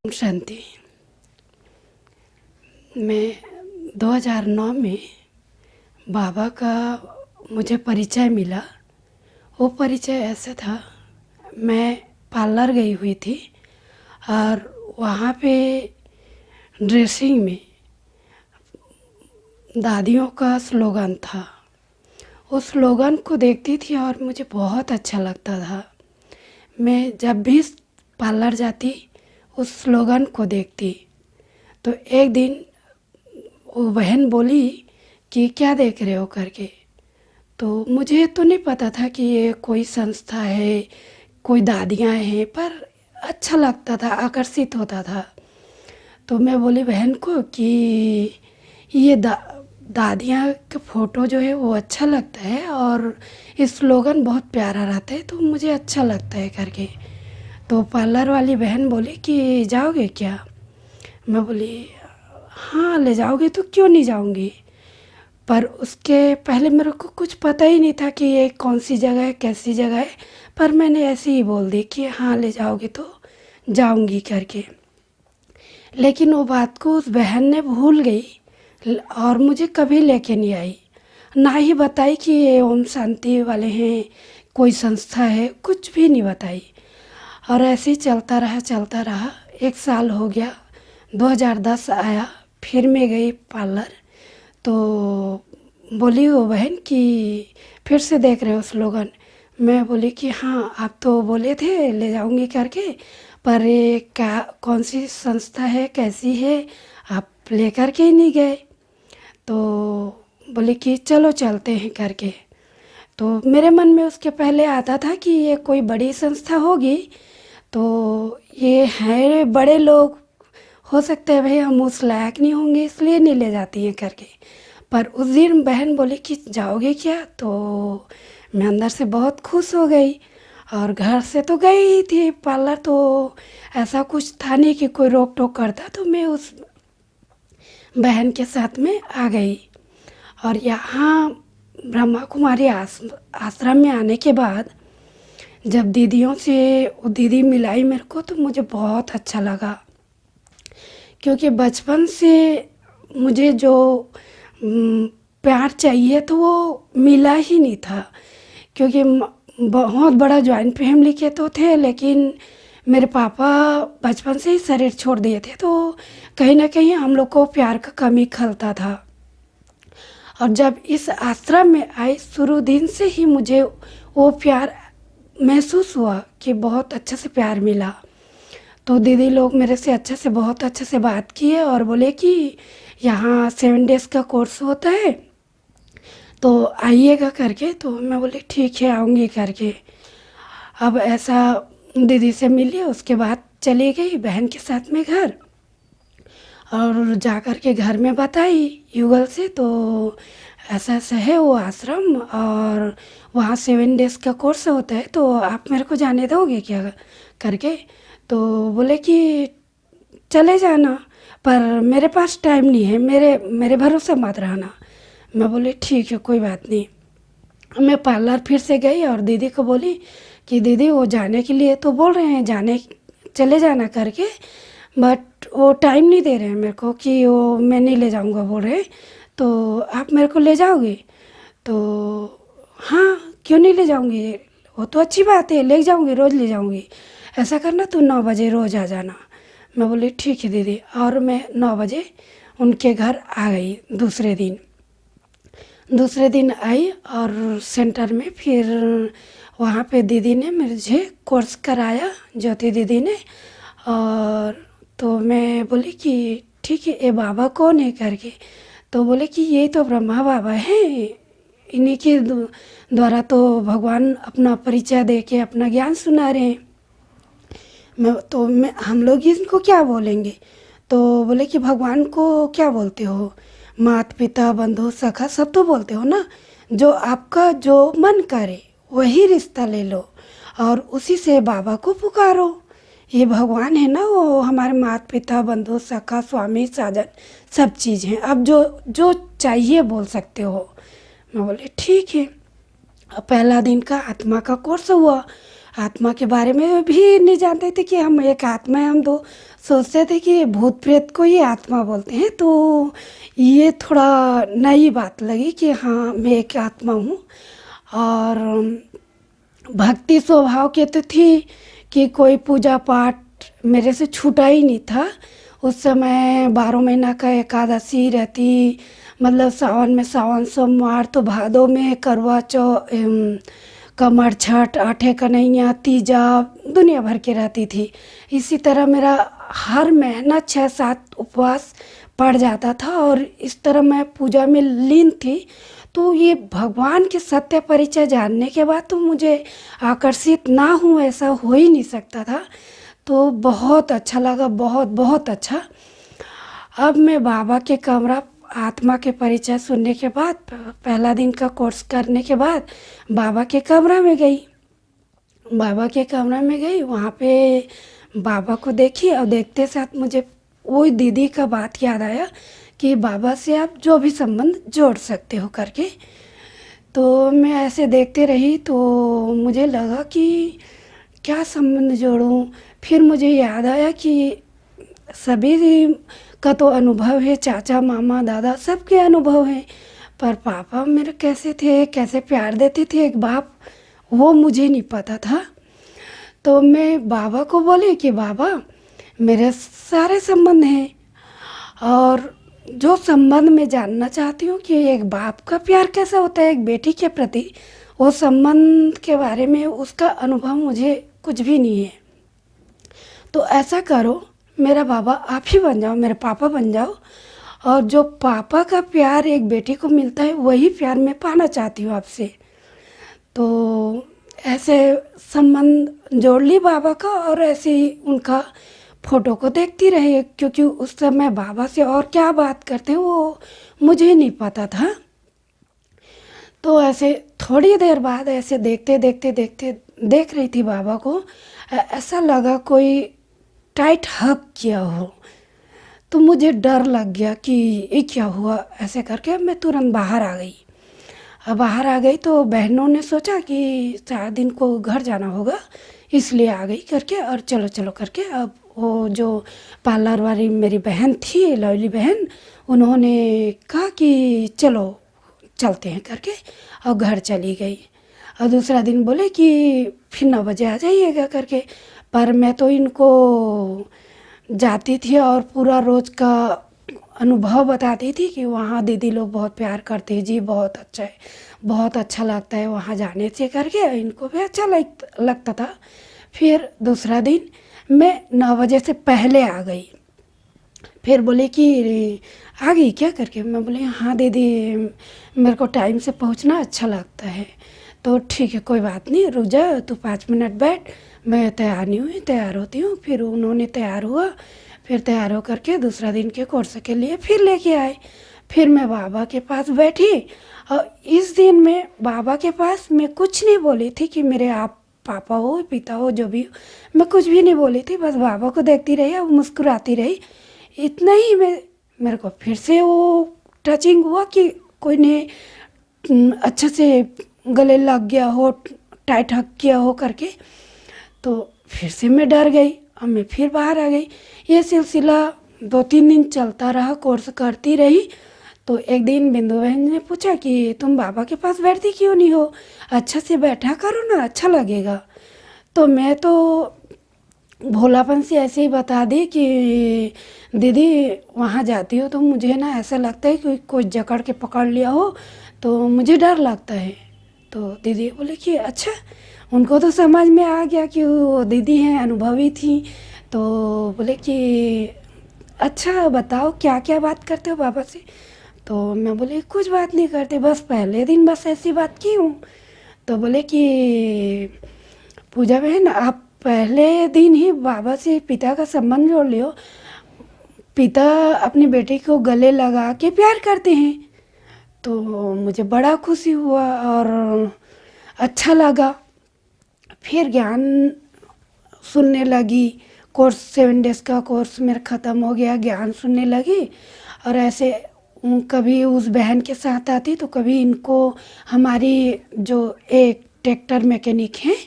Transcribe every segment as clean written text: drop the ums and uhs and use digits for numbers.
शांति। मैं 2009 में बाबा का मुझे परिचय मिला। वो परिचय ऐसा था, मैं पार्लर गई हुई थी और वहाँ पे ड्रेसिंग में दादियों का स्लोगन था। उस स्लोगन को देखती थी और मुझे बहुत अच्छा लगता था। मैं जब भी पार्लर जाती उस स्लोगन को देखती। तो एक दिन वो बहन बोली कि क्या देख रहे हो करके। तो मुझे तो नहीं पता था कि ये कोई संस्था है, कोई दादियाँ हैं, पर अच्छा लगता था, आकर्षित होता था। तो मैं बोली बहन को कि ये दादियाँ का फ़ोटो जो है वो अच्छा लगता है और इस स्लोगन बहुत प्यारा रहता है, तो मुझे अच्छा लगता है करके। तो पार्लर वाली बहन बोली कि जाओगे क्या। मैं बोली हाँ ले जाओगे तो क्यों नहीं जाऊंगी। पर उसके पहले मेरे को कुछ पता ही नहीं था कि ये कौन सी जगह है, कैसी जगह है, पर मैंने ऐसे ही बोल दी कि हाँ ले जाओगे तो जाऊंगी करके। लेकिन वो बात को उस बहन ने भूल गई और मुझे कभी लेके नहीं आई, ना ही बताई कि ये ओम शांति वाले हैं, कोई संस्था है, कुछ भी नहीं बताई। और ऐसे ही चलता रहा। 1 साल हो गया, 2010 आया, फिर मैं गई पार्लर। तो बोली वो बहन कि फिर से देख रहे हो स्लोगन। मैं बोली कि हाँ आप तो बोले थे ले जाऊंगी करके, पर ये क्या कौन सी संस्था है, कैसी है, आप लेकर के ही नहीं गए। तो बोले कि चलो चलते हैं करके। तो मेरे मन में उसके पहले आता था कि ये कोई बड़ी संस्था होगी, तो ये हैं बड़े लोग, हो सकता है भाई हम उस लायक नहीं होंगे इसलिए नहीं ले जाती हैं करके। पर उस दिन बहन बोली कि जाओगे क्या, तो मैं अंदर से बहुत खुश हो गई। और घर से तो गई ही थी पार्लर, तो ऐसा कुछ था नहीं कि कोई रोक टोक करता, तो मैं उस बहन के साथ में आ गई। और यहाँ ब्रह्मा कुमारी आश्रम में आने के बाद जब दीदियों से वो दीदी मिलाई मेरे को, तो मुझे बहुत अच्छा लगा। क्योंकि बचपन से मुझे जो प्यार चाहिए तो वो मिला ही नहीं था। क्योंकि बहुत बड़ा जॉइंट फैमिली के तो थे, लेकिन मेरे पापा बचपन से ही शरीर छोड़ दिए थे, तो कहीं ना कहीं हम लोग को प्यार का कमी खलता था। और जब इस आश्रम में आई, शुरू दिन से ही मुझे वो प्यार महसूस हुआ कि बहुत अच्छे से प्यार मिला। तो दीदी लोग मेरे से अच्छे से, बहुत अच्छे से बात किए और बोले कि यहाँ 7 डेज़ का कोर्स होता है तो आइएगा करके। तो मैं बोली ठीक है आऊँगी करके। अब ऐसा दीदी से मिली, उसके बाद चली गई बहन के साथ में घर। और जा कर के घर में बताई युगल से, तो ऐसा ऐसा है वो आश्रम और वहाँ 7 डेज़ का कोर्स होता है, तो आप मेरे को जाने दोगे क्या करके। तो बोले कि चले जाना, पर मेरे पास टाइम नहीं है, मेरे मेरे भरोसे मत रहना। मैं बोली ठीक है कोई बात नहीं। मैं पार्लर फिर से गई और दीदी को बोली कि दीदी वो जाने के लिए तो बोल रहे हैं, जाने चले जाना करके, बट वो टाइम नहीं दे रहे हैं मेरे को कि वो मैं नहीं ले जाऊंगा बोल रहे, तो आप मेरे को ले जाओगे। तो हाँ क्यों नहीं ले जाऊंगी, वो तो अच्छी बात है, ले जाऊंगी, रोज़ ले जाऊंगी। ऐसा करना तो 9 बजे रोज़ आ जाना। मैं बोली ठीक है दीदी। और मैं 9 बजे उनके घर आ गई। दूसरे दिन आई और सेंटर में फिर वहाँ पे दीदी ने मुझे कोर्स कराया, ज्योति दीदी ने। और तो मैं बोली कि ठीक है ये बाबा कौन है करके। तो बोले कि ये तो ब्रह्मा बाबा हैं, इन्हीं के द्वारा तो भगवान अपना परिचय दे के अपना ज्ञान सुना रहे हैं। मैं हम लोग इनको क्या बोलेंगे। तो बोले कि भगवान को क्या बोलते हो, माता पिता बंधु सखा सब तो बोलते हो ना, जो आपका जो मन करे वही रिश्ता ले लो और उसी से बाबा को पुकारो। ये भगवान है ना, वो हमारे माता पिता बंधु सखा स्वामी साजन सब चीज़ हैं, अब जो जो चाहिए बोल सकते हो। मैं बोले ठीक है। पहला दिन का आत्मा का कोर्स हुआ। आत्मा के बारे में भी नहीं जानते थे कि हम एक आत्मा है। हम तो सोचते थे कि भूत प्रेत को ही आत्मा बोलते हैं। तो ये थोड़ा नई बात लगी कि हाँ मैं एक आत्मा हूँ। और भक्ति स्वभाव की तो थी कि कोई पूजा पाठ मेरे से छूटा ही नहीं था। उस समय 12 महीना का एकादशी रहती, मतलब सावन में सावन सोमवार, तो भादों में करवा कमर छठ, आठे कन्हैया, तीजा, दुनिया भर के रहती थी। इसी तरह मेरा हर महीना 6-7 उपवास पड़ जाता था और इस तरह मैं पूजा में लीन थी। तो ये भगवान के सत्य परिचय जानने के बाद तो मुझे आकर्षित ना हूँ ऐसा हो ही नहीं सकता था। तो बहुत अच्छा लगा, बहुत बहुत अच्छा। अब मैं बाबा के कमरा, आत्मा के परिचय सुनने के बाद, पहला दिन का कोर्स करने के बाद बाबा के कमरा में गई। वहाँ पे बाबा को देखी और देखते साथ मुझे वही दीदी का बात याद आया कि बाबा से आप जो भी संबंध जोड़ सकते हो करके। तो मैं ऐसे देखते रही तो मुझे लगा कि क्या संबंध जोड़ूं। फिर मुझे याद आया कि सभी का तो अनुभव है, चाचा मामा दादा सबके अनुभव हैं, पर पापा मेरे कैसे थे, कैसे प्यार देते थे एक बाप, वो मुझे नहीं पता था। तो मैं बाबा को बोली कि बाबा मेरे सारे संबंध हैं और जो संबंध मैं जानना चाहती हूँ कि एक बाप का प्यार कैसा होता है एक बेटी के प्रति, वो संबंध के बारे में उसका अनुभव मुझे कुछ भी नहीं है। तो ऐसा करो, मेरा बाबा आप ही बन जाओ, मेरे पापा बन जाओ, और जो पापा का प्यार एक बेटी को मिलता है वही प्यार मैं पाना चाहती हूँ आपसे। तो ऐसे संबंध जोड़ ली बाबा का और ऐसे ही उनका फ़ोटो को देखती रही, क्योंकि उस समय बाबा से और क्या बात करते हैं वो मुझे नहीं पता था। तो ऐसे थोड़ी देर बाद ऐसे देखते देखते देखते देख रही थी बाबा को, ऐसा लगा कोई टाइट हग किया हो। तो मुझे डर लग गया कि ये क्या हुआ, ऐसे करके मैं तुरंत बाहर आ गई। अब बाहर आ गई तो बहनों ने सोचा कि शायद इनको घर जाना होगा इसलिए आ गई करके, और चलो चलो करके अब वो जो पार्लर वाली मेरी बहन थी, लवली बहन, उन्होंने कहा कि चलो चलते हैं करके, और घर चली गई। और दूसरा दिन बोले कि फिर 9 बजे आ जाइएगा करके। पर मैं तो इनको जाती थी और पूरा रोज़ का अनुभव बताती थी कि वहाँ दीदी लोग बहुत प्यार करते हैं जी, बहुत अच्छा है, बहुत अच्छा लगता है वहाँ जाने से करके, इनको भी अच्छा लगता था। फिर दूसरा दिन मैं 9 बजे से पहले आ गई। फिर बोले कि आ गई क्या करके, मैं बोली हाँ दीदी मेरे को टाइम से पहुँचना अच्छा लगता है। तो ठीक है कोई बात नहीं, रुक जा तू 5 मिनट बैठ, मैं तैयार नहीं हुई, तैयार होती हूँ। फिर उन्होंने तैयार हुआ, फिर तैयार हो करके दूसरा दिन के कोर्स के लिए फिर लेके आए। फिर मैं बाबा के पास बैठी और इस दिन मैं बाबा के पास मैं कुछ नहीं बोली थी कि मेरे आप पापा हो पिता हो जो भी हो, मैं कुछ भी नहीं बोली थी, बस बाबा को देखती रही और मुस्कुराती रही। इतना ही मेरे को फिर से वो टचिंग हुआ कि कोई ने अच्छे से गले लग गया हो, टाइट हक किया हो करके। तो फिर से मैं डर गई और मैं फिर बाहर आ गई। ये सिलसिला 2-3 दिन चलता रहा, कोर्स करती रही। तो एक दिन बिंदु बहन ने पूछा कि तुम बाबा के पास बैठती क्यों नहीं हो, अच्छा से बैठा करो ना, अच्छा लगेगा। तो मैं तो भोलापन से ऐसे ही बता दी कि दीदी वहाँ जाती हो तो मुझे ना ऐसा लगता है कि कोई जकड़ के पकड़ लिया हो, तो मुझे डर लगता है। तो दीदी बोले कि अच्छा, उनको तो समझ में आ गया कि वो दीदी हैं, अनुभवी थी। तो बोले कि अच्छा बताओ क्या क्या बात करते हो बाबा से। तो मैं बोले कुछ बात नहीं करते, बस पहले दिन बस ऐसी बात की हूँ। तो बोले कि पूजा बहन आप पहले दिन ही बाबा से पिता का संबंध जोड़ लियो, पिता अपनी बेटी को गले लगा के प्यार करते हैं। तो मुझे बड़ा खुशी हुआ और अच्छा लगा। फिर ज्ञान सुनने लगी, कोर्स 7 डेज़ का कोर्स मेरा ख़त्म हो गया, ज्ञान सुनने लगी। और ऐसे कभी उस बहन के साथ आती तो कभी इनको, हमारी जो एक ट्रैक्टर मैकेनिक हैं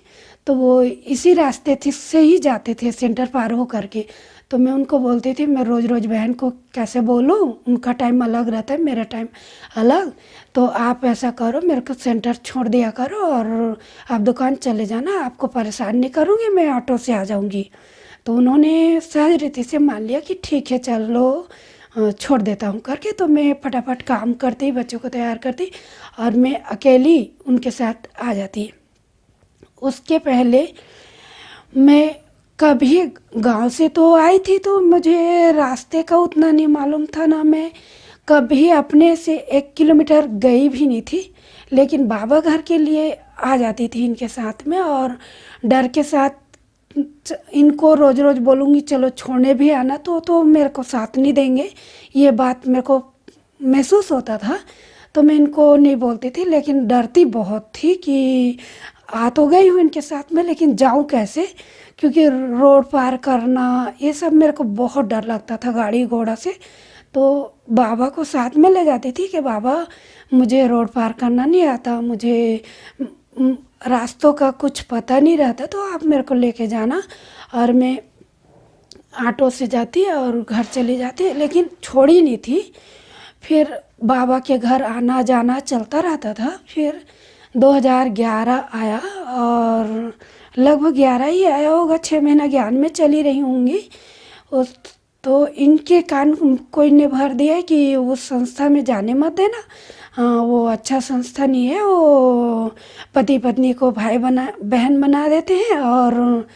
तो वो इसी रास्ते से ही जाते थे सेंटर पार हो करके। तो मैं उनको बोलती थी मैं रोज़ रोज़ बहन को कैसे बोलूँ, उनका टाइम अलग रहता है, मेरा टाइम अलग, तो आप ऐसा करो मेरे को सेंटर छोड़ दिया करो और आप दुकान चले जाना, आपको परेशान नहीं करूँगी, मैं ऑटो से आ जाऊँगी। तो उन्होंने सहज रीति से मान लिया कि ठीक है चलो छोड़ देता हूँ करके। तो मैं फटाफट काम करती, बच्चों को तैयार करती और मैं अकेली उनके साथ आ जाती। उसके पहले मैं कभी गांव से तो आई थी तो मुझे रास्ते का उतना नहीं मालूम था, ना मैं कभी अपने से 1 किलोमीटर गई भी नहीं थी, लेकिन बाबा घर के लिए आ जाती थी इनके साथ में। और डर के साथ इनको रोज़ रोज़ बोलूँगी चलो छोड़ने भी आना तो मेरे को साथ नहीं देंगे, ये बात मेरे को महसूस होता था। तो मैं इनको नहीं बोलती थी, लेकिन डरती बहुत थी कि आ तो गई हूँ इनके साथ में, लेकिन जाऊँ कैसे, क्योंकि रोड पार करना ये सब मेरे को बहुत डर लगता था गाड़ी घोड़ा से। तो बाबा को साथ में ले जाती थी कि बाबा मुझे रोड पार करना नहीं आता, मुझे रास्तों का कुछ पता नहीं रहता, तो आप मेरे को लेके जाना। और मैं ऑटो से जाती और घर चली जाती, लेकिन छोड़ी नहीं थी। फिर बाबा के घर आना जाना चलता रहता था। फिर 2011 आया और लगभग 11 ही आया होगा, 6 महीना ज्ञान में चली रही होंगी उस। तो इनके कान कोई ने भर दिया कि उस संस्था में जाने मत देना, वो अच्छा संस्था नहीं है, वो पति पत्नी को भाई बना बहन बना देते हैं। और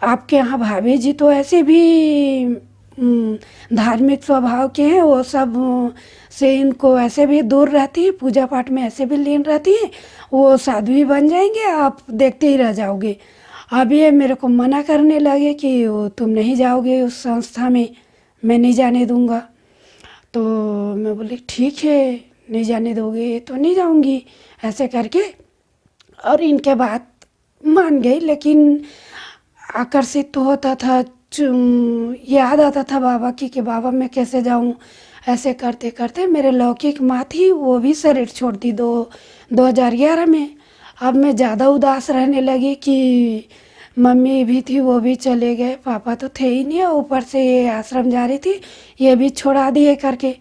आपके यहाँ भाभी जी तो ऐसे भी धार्मिक स्वभाव के हैं, वो सब से इनको ऐसे भी दूर रहती है, पूजा पाठ में ऐसे भी लीन रहती है, वो साध्वी बन जाएंगे, आप देखते ही रह जाओगे। अब ये मेरे को मना करने लगे कि वो तुम नहीं जाओगे उस संस्था में, मैं नहीं जाने दूंगा। तो मैं बोली ठीक है नहीं जाने दोगे तो नहीं जाऊंगी ऐसे करके। और इनके बात मान गई, लेकिन आकर्षित तो होता था, याद आता था बाबा की कि बाबा मैं कैसे जाऊं। ऐसे करते करते मेरे लौकिक माँ थी, वो भी शरीर छोड़ दी 2011 में। अब मैं ज़्यादा उदास रहने लगी कि मम्मी भी थी वो भी चले गए, पापा तो थे ही नहीं, ऊपर से ये आश्रम जा रही थी ये भी छोड़ा दिए करके।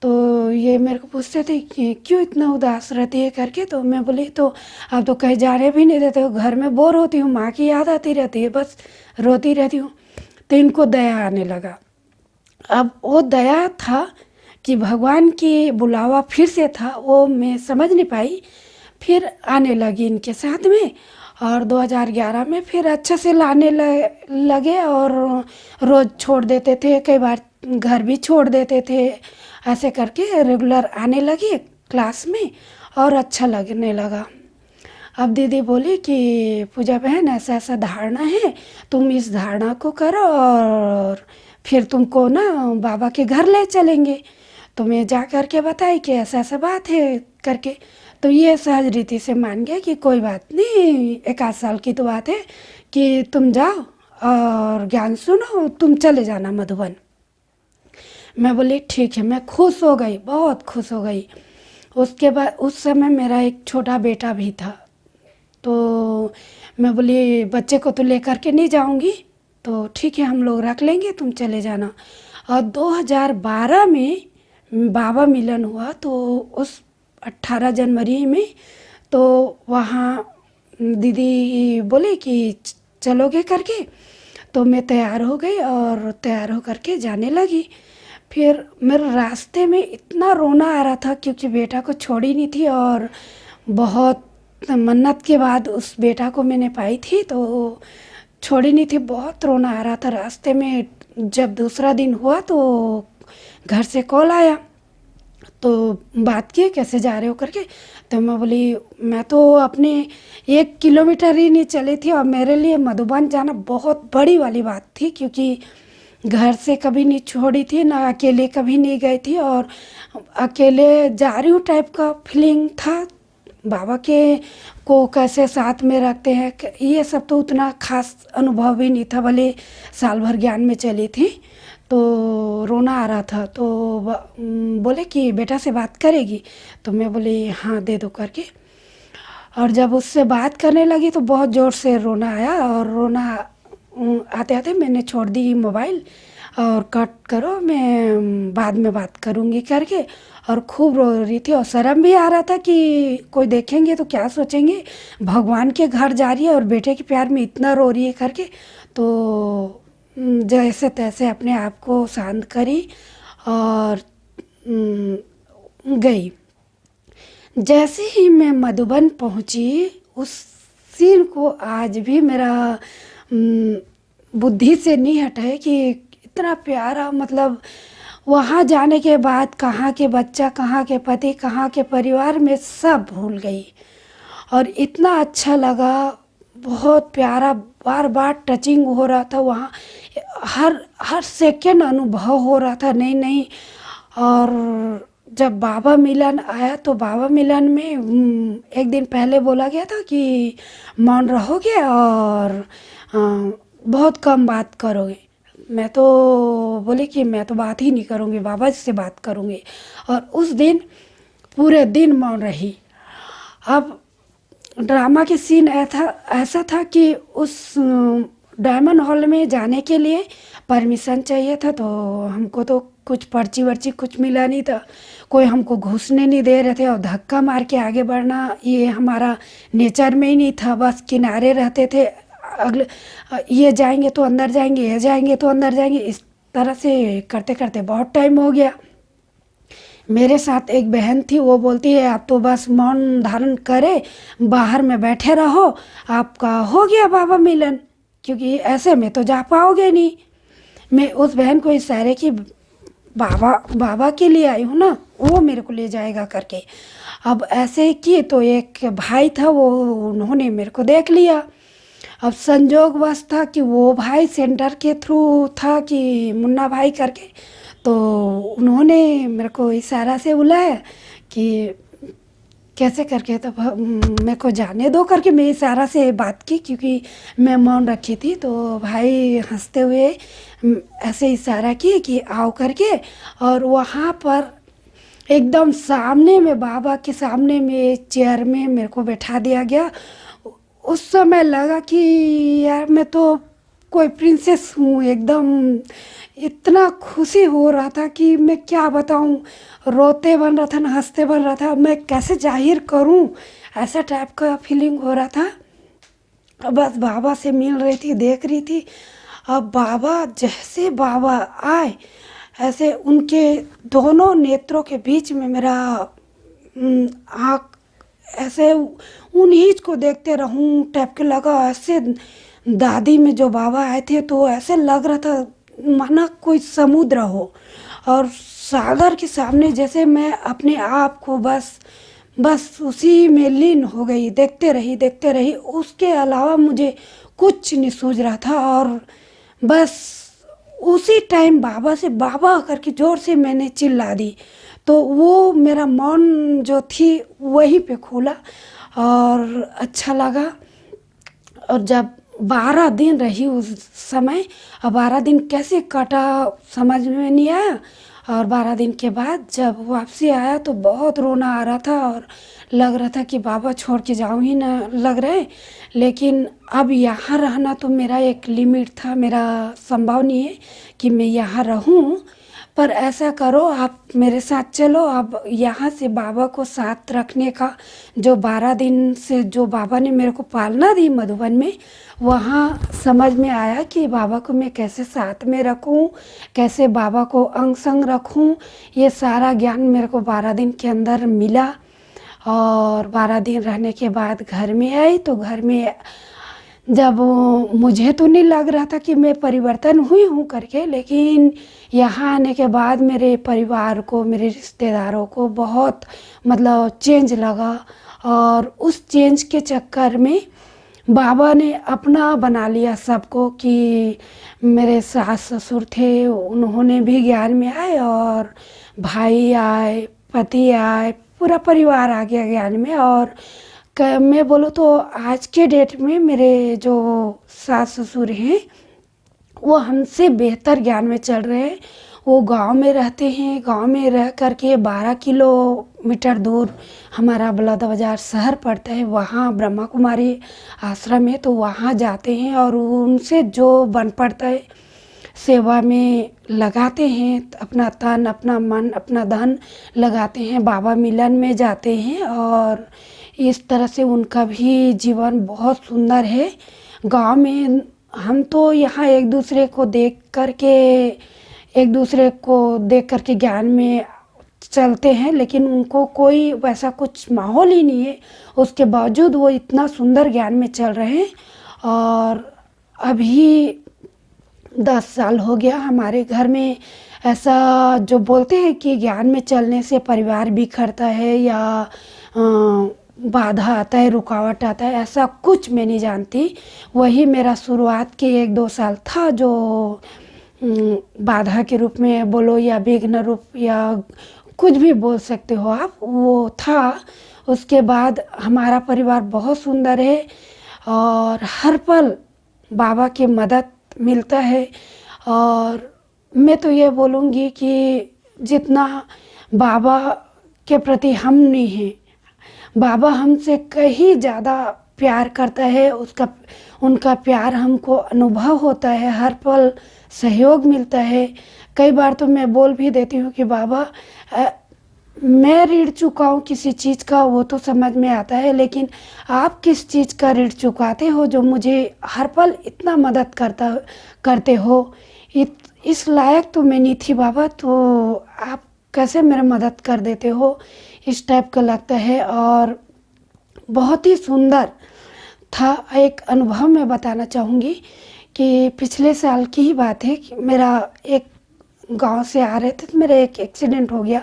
तो ये मेरे को पूछते थे कि क्यों इतना उदास रहती है करके। तो मैं बोली तो अब तो कहीं जाने भी नहीं देते हो, घर में बोर होती हूँ, माँ की याद आती रहती है, बस रोती रहती हूँ। तो इनको दया आने लगा। अब वो दया था कि भगवान की बुलावा फिर से था, वो मैं समझ नहीं पाई, फिर आने लगी इनके साथ में। और 2011 में फिर अच्छे से लाने लगे और रोज़ छोड़ देते थे, कई बार घर भी छोड़ देते थे, ऐसे करके रेगुलर आने लगी क्लास में और अच्छा लगने लगा। अब दीदी बोली कि पूजा बहन ऐसा ऐसा धारणा है, तुम इस धारणा को करो और फिर तुमको ना बाबा के घर ले चलेंगे। तो मैं जा कर के बताई कि ऐसा ऐसा बात है करके। तो ये सहज रीति से मान गया कि कोई बात नहीं, 1 आध साल की तो बात है कि तुम जाओ और ज्ञान सुनो, तुम चले जाना मधुबन। मैं बोली ठीक है, मैं खुश हो गई, बहुत खुश हो गई। उसके बाद उस समय मेरा एक छोटा बेटा भी था, तो मैं बोली बच्चे को तो लेकर के नहीं जाऊंगी, तो ठीक है हम लोग रख लेंगे, तुम चले जाना। और 2012 में बाबा मिलन हुआ, तो उस 18 जनवरी में तो वहाँ दीदी बोले कि चलोगे करके। तो मैं तैयार हो गई और तैयार हो करके जाने लगी। फिर मेरे रास्ते में इतना रोना आ रहा था क्योंकि बेटा को छोड़ी नहीं थी और बहुत मन्नत के बाद उस बेटा को मैंने पाई थी, तो छोड़ी नहीं थी, बहुत रोना आ रहा था रास्ते में। जब दूसरा दिन हुआ तो घर से कॉल आया, तो बात किए कैसे जा रहे हो करके। तो मैं बोली मैं तो अपने 1 किलोमीटर ही नहीं चली थी और मेरे लिए मधुबन जाना बहुत बड़ी वाली बात थी, क्योंकि घर से कभी नहीं छोड़ी थी, ना अकेले कभी नहीं गई थी, और अकेले जा रही हूँ टाइप का फीलिंग था। बाबा के को कैसे साथ में रखते हैं ये सब तो उतना खास अनुभव भी नहीं था, भले साल भर ज्ञान में चली थी। तो रोना आ रहा था, तो बोले कि बेटा से बात करेगी। तो मैं बोली हाँ दे दो करके। और जब उससे बात करने लगी तो बहुत ज़ोर से रोना आया, और रोना आते आते मैंने छोड़ दी मोबाइल, और कट करो, मैं बाद में बात करूँगी करके। और खूब रो रही थी, और शर्म भी आ रहा था कि कोई देखेंगे तो क्या सोचेंगे, भगवान के घर जा रही है और बेटे के प्यार में इतना रो रही है करके। तो जैसे तैसे अपने आप को शांत करी और गई। जैसे ही मैं मधुबन पहुंची, उस सीन को आज भी मेरा बुद्धि से नहीं हटा है कि इतना प्यारा, मतलब वहाँ जाने के बाद कहाँ के बच्चा, कहाँ के पति, कहाँ के परिवार में सब भूल गई, और इतना अच्छा लगा, बहुत प्यारा, बार बार टचिंग हो रहा था वहाँ, हर हर सेकेंड अनुभव हो रहा था नई नई। और जब बाबा मिलन आया तो बाबा मिलन में एक दिन पहले बोला गया था कि मौन रहोगे और बहुत कम बात करोगे। मैं तो बोली कि मैं तो बात ही नहीं करूँगी, बाबा से बात करूँगी, और उस दिन पूरे दिन मौन रही। अब ड्रामा के सीन ऐसा था कि उस डायमंड हॉल में जाने के लिए परमिशन चाहिए था, तो हमको तो कुछ पर्ची वर्ची कुछ मिला नहीं था, कोई हमको घुसने नहीं दे रहे थे, और धक्का मार के आगे बढ़ना ये हमारा नेचर में ही नहीं था। बस किनारे रहते थे, अगले ये जाएंगे तो अंदर जाएंगे, ये जाएंगे तो अंदर जाएंगे, इस तरह से करते करते बहुत टाइम हो गया। मेरे साथ एक बहन थी, वो बोलती है आप तो बस मौन धारण करे, बाहर में बैठे रहो, आपका हो गया बाबा मिलन, क्योंकि ऐसे में तो जा पाओगे नहीं। मैं उस बहन को इशारे की बाबा बाबा के लिए आई हूँ ना, वो मेरे को ले जाएगा करके। अब ऐसे किए तो एक भाई था, वो उन्होंने मेरे को देख लिया। अब संजोग बस था कि वो भाई सेंटर के थ्रू था कि मुन्ना भाई करके, तो उन्होंने मेरे को इशारा से बुलाया कि कैसे करके, तो मेरे को जाने दो करके मैं इशारा से बात की, क्योंकि मैं मौन रखी थी। तो भाई हंसते हुए ऐसे इशारा किए कि आओ करके, और वहाँ पर एकदम सामने में, बाबा के सामने में चेयर में मेरे को बैठा दिया गया। उस समय लगा कि यार मैं तो कोई प्रिंसेस हूँ एकदम, इतना खुशी हो रहा था कि मैं क्या बताऊँ, रोते बन रहा था ना हंसते बन रहा था, मैं कैसे जाहिर करूँ, ऐसा टाइप का फीलिंग हो रहा था। बस बाबा से मिल रही थी, देख रही थी। अब बाबा जैसे बाबा आए, ऐसे उनके दोनों नेत्रों के बीच में मेरा आँख ऐसे उन्हीं को देखते रहूं टाइप के लगा। ऐसे दादी में जो बाबा आए थे तो ऐसे लग रहा था माना कोई समुद्र हो, और सागर के सामने जैसे मैं अपने आप को बस उसी में लीन हो गई, देखते रही, उसके अलावा मुझे कुछ नहीं सूझ रहा था। और बस उसी टाइम बाबा से बाबा करके ज़ोर से मैंने चिल्ला दी, तो वो मेरा मौन जो थी वहीं पे खोला, और अच्छा लगा। और जब 12 दिन रही उस समय, और 12 दिन कैसे कटा समझ में नहीं आया। और 12 दिन के बाद जब वापसी आया तो बहुत रोना आ रहा था, और लग रहा था कि बाबा छोड़ के जाऊँ ही ना लग रहे। लेकिन अब यहाँ रहना तो मेरा एक लिमिट था, मेरा संभव नहीं है कि मैं यहाँ रहूँ। पर ऐसा करो, आप मेरे साथ चलो, अब यहाँ से बाबा को साथ रखने का जो 12 दिन से जो बाबा ने मेरे को पालना दी मधुबन में, वहाँ समझ में आया कि बाबा को मैं कैसे साथ में रखूँ, कैसे बाबा को अंग संग रखूँ। ये सारा ज्ञान मेरे को 12 दिन के अंदर मिला। और 12 दिन रहने के बाद घर में आई, तो घर में जब मुझे तो नहीं लग रहा था कि मैं परिवर्तन हुई हूँ करके, लेकिन यहाँ आने के बाद मेरे परिवार को, मेरे रिश्तेदारों को बहुत मतलब चेंज लगा। और उस चेंज के चक्कर में बाबा ने अपना बना लिया सबको, कि मेरे सास ससुर थे उन्होंने भी ज्ञान में आए, और भाई आए, पति आए, पूरा परिवार आ गया ज्ञान में। और मैं बोलूँ तो आज के डेट में मेरे जो सास ससुर हैं वो हमसे बेहतर ज्ञान में चल रहे हैं। वो गांव में रहते हैं। गांव में रह करके 12 किलोमीटर दूर हमारा बलौदाबाजार शहर पड़ता है, वहाँ ब्रह्मा कुमारी आश्रम है, तो वहाँ जाते हैं और उनसे जो बन पड़ता है सेवा में लगाते हैं। अपना तन, अपना मन, अपना धन लगाते हैं। बाबा मिलन में जाते हैं और इस तरह से उनका भी जीवन बहुत सुंदर है। गांव में हम तो यहाँ एक दूसरे को देख करके ज्ञान में चलते हैं, लेकिन उनको कोई वैसा कुछ माहौल ही नहीं है। उसके बावजूद वो इतना सुंदर ज्ञान में चल रहे हैं। और अभी 10 साल हो गया हमारे घर में ऐसा जो बोलते हैं कि ज्ञान में चलने से परिवार बिखरता है या बाधा आता है, रुकावट आता है, ऐसा कुछ मैं नहीं जानती। वही मेरा शुरुआत के 1-2 साल था जो बाधा के रूप में बोलो या विघ्न रूप या कुछ भी बोल सकते हो आप, वो था। उसके बाद हमारा परिवार बहुत सुंदर है और हर पल बाबा की मदद मिलता है। और मैं तो ये बोलूँगी कि जितना बाबा के प्रति हम नहीं हैं, बाबा हमसे कहीं ज़्यादा प्यार करता है। उनका प्यार हमको अनुभव होता है, हर पल सहयोग मिलता है। कई बार तो मैं बोल भी देती हूँ कि बाबा मैं ऋण चुका हूँ किसी चीज़ का, वो तो समझ में आता है, लेकिन आप किस चीज़ का ऋण चुकाते हो जो मुझे हर पल इतना मदद करते हो। इस लायक तो मैं नहीं थी बाबा, तो आप कैसे मेरा मदद कर देते हो, इस टाइप का लगता है। और बहुत ही सुंदर था एक अनुभव मैं बताना चाहूँगी कि पिछले साल की ही बात है कि मेरा एक गांव से आ रहे थे तो मेरा एक एक्सीडेंट हो गया।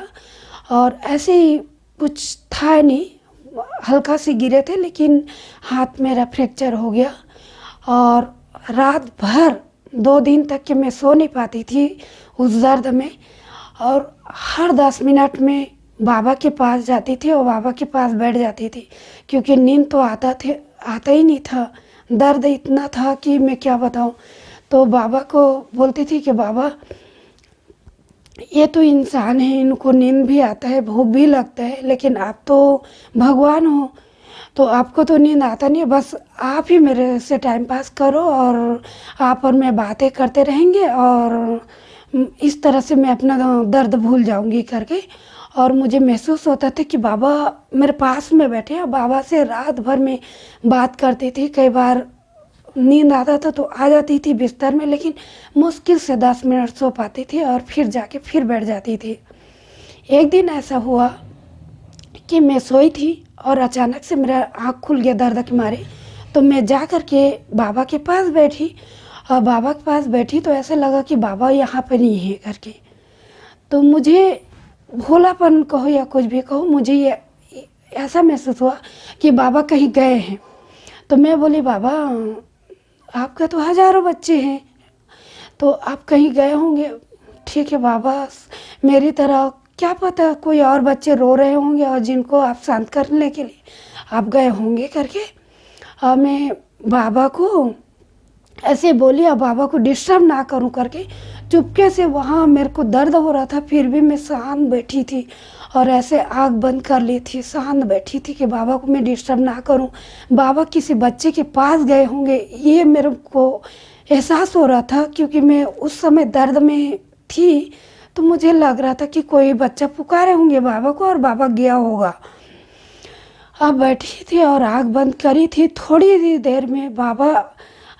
और ऐसे ही कुछ था नहीं, हल्का से गिरे थे, लेकिन हाथ मेरा फ्रैक्चर हो गया। और रात भर 2 दिन तक कि मैं सो नहीं पाती थी उस दर्द में। और हर 10 मिनट में बाबा के पास जाती थी और बाबा के पास बैठ जाती थी, क्योंकि नींद तो आता ही नहीं था। दर्द इतना था कि मैं क्या बताऊं। तो बाबा को बोलती थी कि बाबा ये तो इंसान है, इनको नींद भी आता है, भूख भी लगता है, लेकिन आप तो भगवान हो, तो आपको तो नींद आता नहीं है, बस आप ही मेरे से टाइम पास करो और आप और मैं बातें करते रहेंगे और इस तरह से मैं अपना दर्द भूल जाऊंगी करके। और मुझे महसूस होता था कि बाबा मेरे पास में बैठे हैं। बाबा से रात भर में बात करती थी। कई बार नींद आता था तो आ जाती थी बिस्तर में, लेकिन मुश्किल से 10 मिनट सो पाती थी और फिर जाके फिर बैठ जाती थी। एक दिन ऐसा हुआ कि मैं सोई थी और अचानक से मेरा आँख खुल गया दर्द के मारे। तो मैं जा कर के बाबा के पास बैठी और बाबा के पास बैठी तो ऐसा लगा कि बाबा यहाँ पे नहीं है करके। तो मुझे भोलापन कहो या कुछ भी कहो, मुझे ये ऐसा महसूस हुआ कि बाबा कहीं गए हैं। तो मैं बोली बाबा आपका तो हज़ारों बच्चे हैं, तो आप कहीं गए होंगे। ठीक है बाबा, मेरी तरह क्या पता कोई और बच्चे रो रहे होंगे और जिनको आप शांत करने के लिए आप गए होंगे करके। और मैं बाबा को ऐसे बोली और बाबा को डिस्टर्ब ना करूं करके चुपके से, वहाँ मेरे को दर्द हो रहा था फिर भी मैं शांत बैठी थी और ऐसे आँख बंद कर ली थी, शांत बैठी थी कि बाबा को मैं डिस्टर्ब ना करूं। बाबा किसी बच्चे के पास गए होंगे ये मेरे को एहसास हो रहा था, क्योंकि मैं उस समय दर्द में थी। तो मुझे लग रहा था कि कोई बच्चा पुकारे होंगे बाबा को और बाबा गया होगा। अब बैठी थी और आँख बंद करी थी। थोड़ी ही देर में बाबा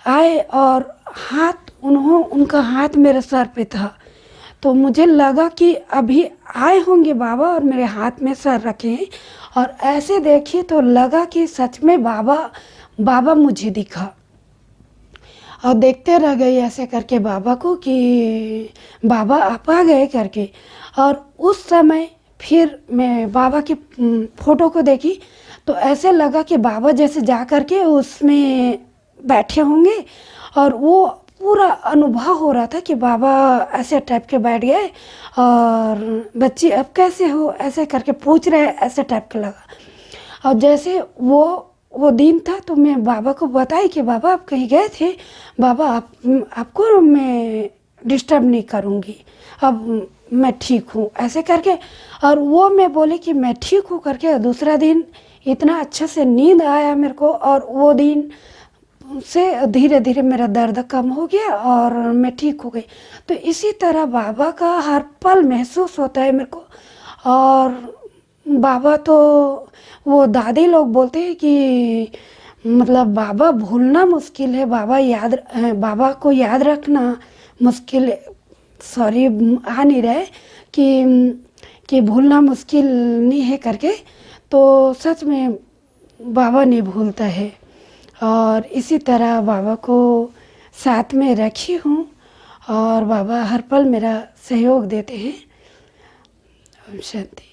आए और उनका हाथ मेरे सर पे था। तो मुझे लगा कि अभी आए होंगे बाबा और मेरे हाथ में सर रखे हैं। और ऐसे देखी तो लगा कि सच में बाबा मुझे दिखा। और देखते रह गई ऐसे करके बाबा को कि बाबा आप आ गए करके। और उस समय फिर मैं बाबा की फ़ोटो को देखी तो ऐसे लगा कि बाबा जैसे जा कर के उसमें बैठे होंगे। और वो पूरा अनुभव हो रहा था कि बाबा ऐसे टाइप के बैठ गए और बच्ची अब कैसे हो ऐसे करके पूछ रहे, ऐसे टाइप के लगा। और जैसे वो दिन था तो मैं बाबा को बताई कि बाबा आप कहीं गए थे, बाबा आपको मैं डिस्टर्ब नहीं करूँगी, अब मैं ठीक हूँ ऐसे करके। और वो मैं बोली कि मैं ठीक हूँ करके, दूसरा दिन इतना अच्छे से नींद आया मेरे को, और वो दिन से धीरे धीरे मेरा दर्द कम हो गया और मैं ठीक हो गई। तो इसी तरह बाबा का हर पल महसूस होता है मेरे को। और बाबा तो, वो दादी लोग बोलते हैं कि मतलब बाबा भूलना मुश्किल है, बाबा को याद रखना मुश्किल है। सॉरी, आ नहीं रहा है कि भूलना मुश्किल नहीं है करके। तो सच में बाबा नहीं भूलता है, और इसी तरह बाबा को साथ में रखी हूँ, और बाबा हर पल मेरा सहयोग देते हैं। ओम शांति।